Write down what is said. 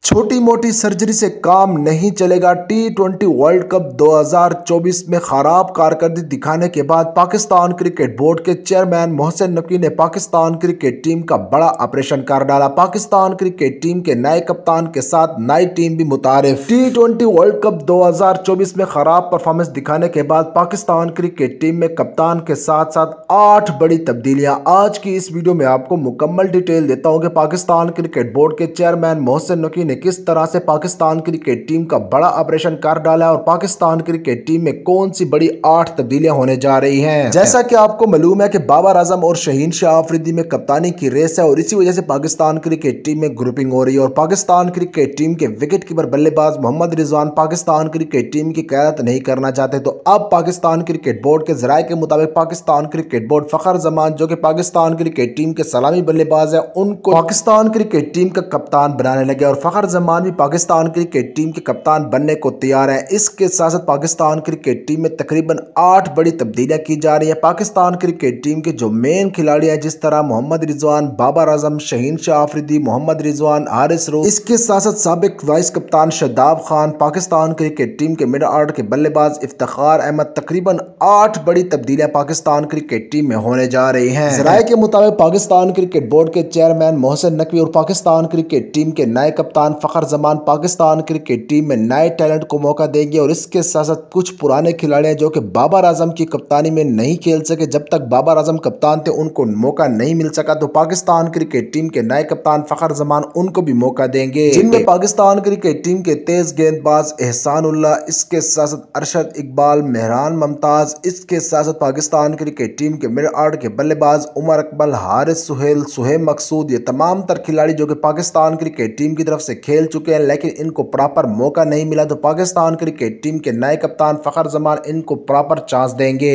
छोटी मोटी सर्जरी से काम नहीं चलेगा। टी20 वर्ल्ड कप 2024 में खराब कारकर्दगी दिखाने के बाद पाकिस्तान क्रिकेट बोर्ड के चेयरमैन मोहसिन नकवी ने पाकिस्तान क्रिकेट टीम का बड़ा ऑपरेशन कर डाला। पाकिस्तान क्रिकेट टीम के नए कप्तान के साथ नई टीम भी मुतारिफ। टी20 वर्ल्ड कप 2024 में खराब परफॉर्मेंस दिखाने के बाद पाकिस्तान क्रिकेट टीम में कप्तान के साथ साथ 8 बड़ी तब्दीलियां। आज की इस वीडियो में आपको मुकम्मल डिटेल देता हूं कि पाकिस्तान क्रिकेट बोर्ड के चेयरमैन मोहसिन नकवी किस तरह से पाकिस्तान क्रिकेट टीम का बड़ा ऑपरेशन कर डाला और पाकिस्तान क्रिकेट टीम में कौन सी बड़ी 8 तब्दीलियां होने जा रही हैं। जैसा कि आपको मालूम है कि बाबर आजम और शहीन शाह अफरीदी में कप्तानी की रेस है और इसी वजह से पाकिस्तान क्रिकेट टीम में ग्रुपिंग हो रही है और पाकिस्तान क्रिकेट टीम के विकेट कीपर बल्लेबाज मोहम्मद रिजवान पाकिस्तान क्रिकेट टीम की क़यादत नहीं करना चाहते। तो अब पाकिस्तान क्रिकेट बोर्ड के जराये के मुताबिक पाकिस्तान क्रिकेट बोर्ड फखर जमान जो कि पाकिस्तान क्रिकेट टीम के सलामी बल्लेबाज है उनको पाकिस्तान क्रिकेट टीम का कप्तान बनाने लगे और फखर जमान भी पाकिस्तान क्रिकेट टीम के कप्तान बनने को तैयार है। इसके साथ साथ पाकिस्तान क्रिकेट टीम में तकरीबन 8 बड़ी तब्दीलियां की जा रही है। पाकिस्तान क्रिकेट टीम के जो मेन खिलाड़ी हैं जिस तरह मोहम्मद रिजवान, बाबर आजम, शहीन शाह अफरीदी, मोहम्मद रिजवान, हारिस रूफ, इसके साथ साथ साबिक वाइस कप्तान शादाब खान, पाकिस्तान क्रिकेट टीम के मिडल ऑर्डर के बल्लेबाज इफ्तिखार अहमद, तकरीबन 8 बड़ी तब्दीलियां पाकिस्तान क्रिकेट टीम में होने जा रही हैं। जराये के मुताबिक पाकिस्तान क्रिकेट बोर्ड के चेयरमैन मोहसिन नकवी और पाकिस्तान क्रिकेट टीम के नए कप्तान फखर जमान पाकिस्तान क्रिकेट टीम में नए टैलेंट को मौका देंगे और इसके साथ साथ कुछ पुराने खिलाड़ी हैं जो कि बाबर आजम की कप्तानी में नहीं खेल सके। जब तक बाबर आजम कप्तान थे उनको मौका नहीं मिल सका, तो पाकिस्तान क्रिकेट टीम के नए कप्तान फखर जमान उनको भी मौका देंगे, जिनमें पाकिस्तान क्रिकेट टीम के तेज गेंदबाज एहसानुल्लाह, इसके साथ साथ अरशद इकबाल, मेहरान मुमताज, इसके साथ साथ पाकिस्तान क्रिकेट टीम के मिडल ऑर्डर के बल्लेबाज उमर अकबल, हारिस सुहेल, सुहेब मकसूद, ये तमाम तर खिलाड़ी जो कि पाकिस्तान क्रिकेट टीम की तरफ से खेल चुके हैं लेकिन इनको प्रॉपर मौका नहीं मिला। तो पाकिस्तान क्रिकेट टीम के नए कप्तान फखर जमान इनको प्रॉपर चांस देंगे।